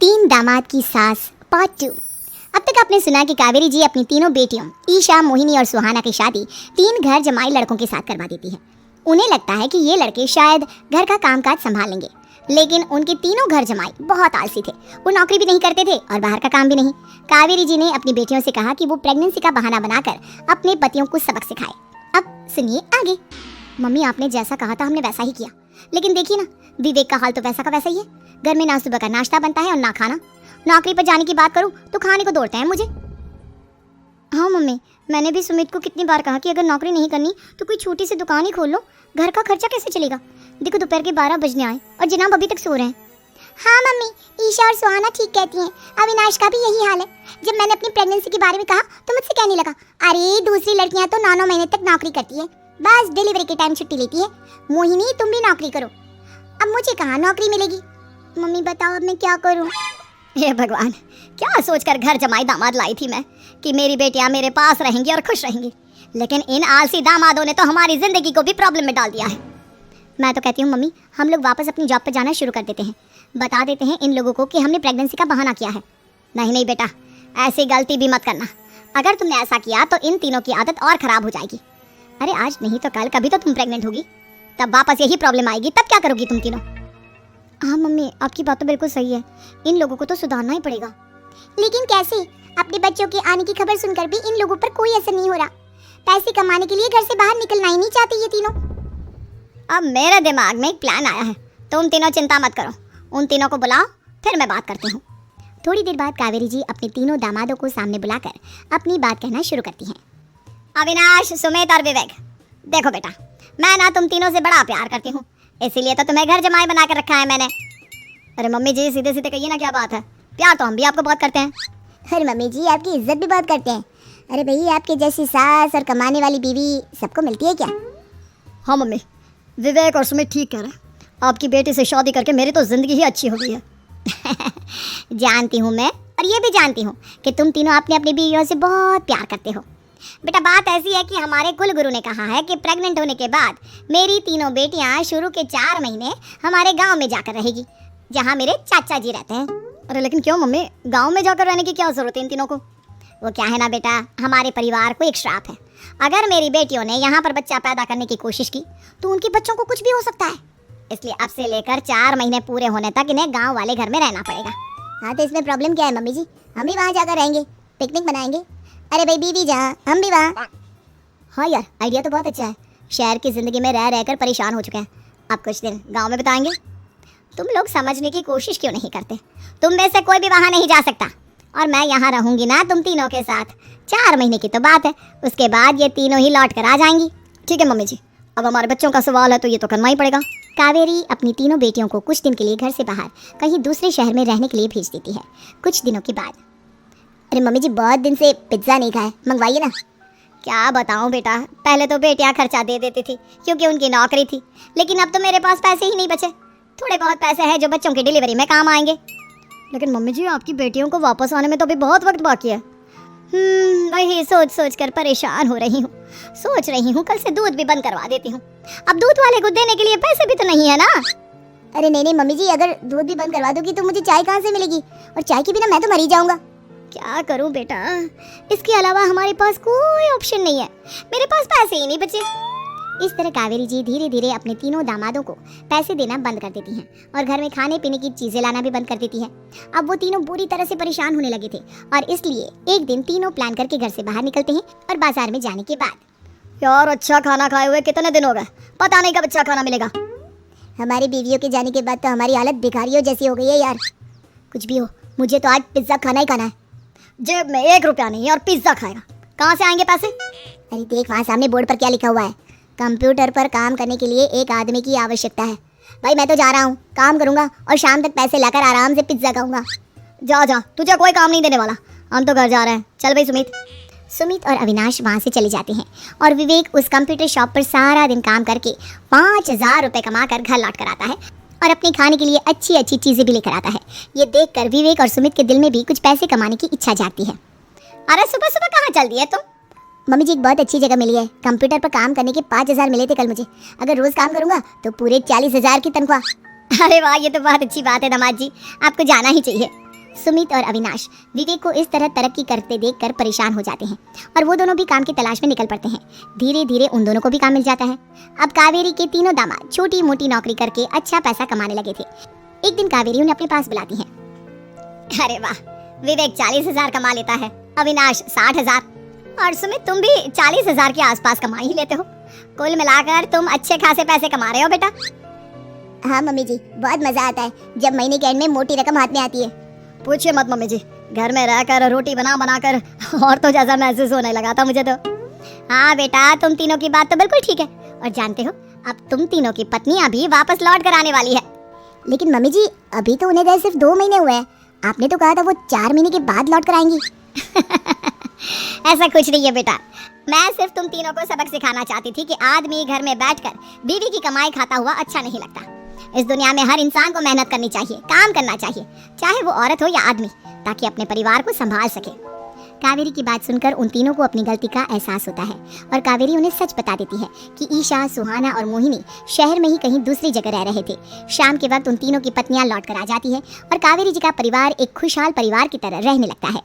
तीन दामाद की सास पार्ट 2। अब तक आपने सुना कि कावेरी जी अपनी तीनों बेटियों ईशा, मोहिनी और सुहाना की शादी तीन घर जमाई लड़कों के साथ करवा देती है। उन्हें लगता है कि ये लड़के शायद घर का कामकाज संभाल लेंगे, लेकिन उनके तीनों घर जमाई बहुत आलसी थे। वो नौकरी भी नहीं करते थे और बाहर का काम भी नहीं। कावेरी जी ने अपनी बेटियों से कहा कि वो प्रेगनेंसी का बहाना बनाकर अपने पतियों को सबक सिखाए। अब सुनिए आगे। मम्मी, आपने जैसा कहा था हमने वैसा ही किया, लेकिन देखिए ना, विवेक का हाल तो वैसा का वैसा ही है। घर में ना सुबह का नाश्ता बनता है और ना खाना। नौकरी पर जाने की बात करूं तो खाने को दौड़ते हैं मुझे। हाँ मम्मी, मैंने भी सुमित को कितनी बार कहा कि अगर नौकरी नहीं करनी तो कोई छोटी सी दुकान ही खोल लो, घर का खर्चा कैसे चलेगा। देखो दोपहर के 12 बजने आए और जनाब अभी तक सो रहे हैं। हाँ मम्मी, ईशा और सुहाना ठीक कहती हैं। अविनाश का भी यही हाल है। जब मैंने अपनी प्रेगनेंसी के बारे में कहा तो मुझसे कहने लगा, अरे दूसरी लड़कियां तो 9-9 महीने तक नौकरी करती है, बस डिलीवरी के टाइम छुट्टी लेती है। मोहिनी, तुम भी नौकरी करो। अब मुझे कहाँ नौकरी मिलेगी। मम्मी बताओ अब मैं क्या करूँ। हे भगवान, क्या सोचकर घर जमाई दामाद लाई थी मैं कि मेरी बेटियां मेरे पास रहेंगी और खुश रहेंगी, लेकिन इन आलसी दामादों ने तो हमारी जिंदगी को भी प्रॉब्लम में डाल दिया है। मैं तो कहती हूँ मम्मी, हम लोग वापस अपनी जॉब पर जाना शुरू कर देते हैं। बता देते हैं इन लोगों को कि हमने प्रेगनेंसी का बहाना किया है। नहीं नहीं बेटा, ऐसी गलती भी मत करना। अगर तुमने ऐसा किया तो इन तीनों की आदत और ख़राब हो जाएगी। अरे आज नहीं तो कल कभी तो तुम प्रेग्नेंट होगी, तब वापस यही प्रॉब्लम आएगी। तब क्या करोगी तुम तीनों। हाँ मम्मी, आपकी बात तो बिल्कुल सही है। इन लोगों को तो सुधारना ही पड़ेगा। लेकिन कैसे? अपने बच्चों के आने की खबर सुनकर भी इन लोगों पर कोई असर नहीं हो रहा। पैसे कमाने के लिए घर से बाहर निकलना ही नहीं चाहते ये तीनों। अब मेरे दिमाग में एक प्लान आया है। तुम तीनों चिंता मत करो, उन तीनों को बुलाओ, फिर मैं बात करती हूँ। थोड़ी देर बाद कावेरी जी अपने तीनों दामादों को सामने बुलाकर अपनी बात कहना शुरू करती हैं। अविनाश, सुमित और विवेक, देखो बेटा, मैं ना तुम तीनों से बड़ा प्यार करती हूँ, इसीलिए तो तुम्हें घर जमाई बना कर रखा है मैंने। अरे मम्मी जी, सीधे सीधे कहिए ना, क्या बात है। प्यार तो हम भी आपको बहुत करते हैं। अरे मम्मी जी, आपकी इज्जत भी बहुत करते हैं। अरे भई, आपके जैसी सास और कमाने वाली बीवी सबको मिलती है क्या। हाँ मम्मी, विवेक और सुमित ठीक कह रहे हैं। आपकी बेटी से शादी करके मेरी तो ज़िंदगी ही अच्छी हो गई है। जानती हूँ मैं, और ये भी जानती हूँ कि तुम तीनों अपनी अपनी बीवियों से बहुत प्यार करते हो। बेटा, बात ऐसी है कि हमारे कुल गुरु ने कहा है कि प्रेग्नेंट होने के बाद मेरी तीनों बेटियां शुरू के 4 महीने हमारे गांव में जाकर रहेगी, जहां मेरे चाचा जी रहते हैं। अरे लेकिन क्यों मम्मी, गांव में जाकर रहने की क्या ज़रूरत है इन तीनों को। वो क्या है ना बेटा, हमारे परिवार को एक श्राप है। अगर मेरी बेटियों ने यहाँ पर बच्चा पैदा करने की कोशिश की तो उनके बच्चों को कुछ भी हो सकता है। इसलिए अब से लेकर 4 महीने पूरे होने तक इन्हें गाँव वाले घर में रहना पड़ेगा। हाँ तो इसमें प्रॉब्लम क्या है मम्मी जी, हम भी वहाँ जाकर रहेंगे, पिकनिक मनाएंगे। अरे भाई, बीवी जहाँ हम भी वहाँ। हाँ यार, आइडिया तो बहुत अच्छा है। शहर की ज़िंदगी में रह रहकर परेशान हो चुके हैं, अब कुछ दिन गांव में बिताएंगे। तुम लोग समझने की कोशिश क्यों नहीं करते। तुम में से कोई भी वहाँ नहीं जा सकता, और मैं यहाँ रहूँगी ना तुम तीनों के साथ। 4 महीने की तो बात है, उसके बाद ये तीनों ही लौट कर आ जाएंगी। ठीक है मम्मी जी, अब हमारे बच्चों का सवाल है तो ये तो करना ही पड़ेगा। कावेरी अपनी तीनों बेटियों को कुछ दिन के लिए घर से बाहर कहीं दूसरे शहर में रहने के लिए भेज देती है। कुछ दिनों के बाद, अरे मम्मी जी, बहुत दिन से पिज्ज़ा नहीं खाए, मंगवाइए ना। क्या बताऊं बेटा, पहले तो बेटियां खर्चा दे देती थी क्योंकि उनकी नौकरी थी, लेकिन अब तो मेरे पास पैसे ही नहीं बचे। थोड़े बहुत पैसे हैं जो बच्चों की डिलीवरी में काम आएंगे। लेकिन मम्मी जी, आपकी बेटियों को वापस आने में तो अभी बहुत वक्त बाकी है। वही सोच सोच कर परेशान हो रही हूँ। सोच रही हूँ कल से दूध भी बंद करवा देती हूँ। अब दूध वाले को देने के लिए पैसे भी तो नहीं है ना। अरे नहीं नहीं मम्मी जी, अगर दूध भी बंद करवा दोगी तो मुझे चाय कहाँ से मिलेगी, और चाय के बिना मैं तो मर ही जाऊंगा। क्या करूं बेटा, इसके अलावा हमारे पास कोई ऑप्शन नहीं है। मेरे पास पैसे ही नहीं बचे। इस तरह कावेरी जी धीरे धीरे अपने तीनों दामादों को पैसे देना बंद कर देती हैं और घर में खाने पीने की चीजें लाना भी बंद कर देती है। अब वो तीनों बुरी तरह से परेशान होने लगे थे, और इसलिए एक दिन तीनों प्लान करके घर से बाहर निकलते हैं। और बाजार में जाने के बाद, यार अच्छा खाना खाए हुए कितने दिन हो गए, पता नहीं कब अच्छा खाना मिलेगा। हमारी बीवियों के जाने के बाद तो हमारी हालत भिखारियों जैसी हो गई है यार। कुछ भी हो, मुझे तो आज पिज्जा खाना ही खाना है। जेब में 1 रुपया नहीं है और पिज्जा खाएगा, कहाँ से आएंगे पैसे। अरे देख, वहाँ सामने बोर्ड पर क्या लिखा हुआ है, कंप्यूटर पर काम करने के लिए एक आदमी की आवश्यकता है। भाई मैं तो जा रहा हूँ, काम करूँगा और शाम तक पैसे लाकर आराम से पिज्जा खाऊंगा। जा जा, तुझे कोई काम नहीं देने वाला, हम तो घर जा रहे हैं। चल भाई सुमित और अविनाश वहाँ से चले जाते हैं, और विवेक उस कंप्यूटर शॉप पर सारा दिन काम करके 5000 रुपये कमा कर घर लौट कर आता है, और अपने खाने के लिए अच्छी अच्छी चीज़ें भी लेकर आता है। ये देखकर विवेक और सुमित के दिल में भी कुछ पैसे कमाने की इच्छा जागती है। अरे सुबह सुबह कहाँ चल दी है तुम। मम्मी जी, एक बहुत अच्छी जगह मिली है, कंप्यूटर पर काम करने के 5000 मिले थे कल मुझे। अगर रोज काम करूंगा तो पूरे 40,000 की तनख्वाह। अरे वाह, ये तो बहुत अच्छी बात है दामाद जी, आपको जाना ही चाहिए। सुमित और अविनाश विवेक को इस तरह तरक्की करते देखकर परेशान हो जाते हैं और वो दोनों भी काम की तलाश में निकल पड़ते हैं। धीरे धीरे उन दोनों को भी काम मिल जाता है। अब कावेरी के तीनों दामाद छोटी मोटी नौकरी करके अच्छा पैसा कमाने लगे थे। एक दिन कावेरी उन्हें अपने पास बुलाती है। अरे वाह, विवेक 40,000 कमा लेता है, अविनाश 60,000 और सुमित तुम भी 40,000 के आसपास कमा ही लेते हो। कुल मिलाकर तुम अच्छे खासे पैसे कमा रहे हो बेटा। हाँ मम्मी जी, बहुत मजा आता है जब महीने के एंड में मोटी रकम हाथ में आती है। पूछिए मत मम्मी जी, घर में रहकर रोटी बना कर और तो जैसा महसूस होने लगा था मुझे तो। हाँ बेटा, तुम तीनों की बात तो बिल्कुल ठीक है। और जानते हो, अब तुम तीनों की पत्नियां भी वापस लौट कर आने वाली है। लेकिन मम्मी जी, अभी तो उन्हें गए सिर्फ 2 महीने हुए हैं। आपने तो कहा था वो 4 महीने के बाद लौट कर आएंगी। ऐसा कुछ नहीं है बेटा, मैं सिर्फ तुम तीनों को सबक सिखाना चाहती थी कि आदमी घर में बैठकर बीवी की कमाई खाता हुआ अच्छा नहीं लगता। इस दुनिया में हर इंसान को मेहनत करनी चाहिए, काम करना चाहिए, चाहे वो औरत हो या आदमी, ताकि अपने परिवार को संभाल सके। कावेरी की बात सुनकर उन तीनों को अपनी गलती का एहसास होता है और कावेरी उन्हें सच बता देती है कि ईशा, सुहाना और मोहिनी शहर में ही कहीं दूसरी जगह रह रहे थे। शाम के वक्त उन तीनों की पत्नियां लौट कर आ जाती है और कावेरी जी का परिवार एक खुशहाल परिवार की तरह रहने लगता है।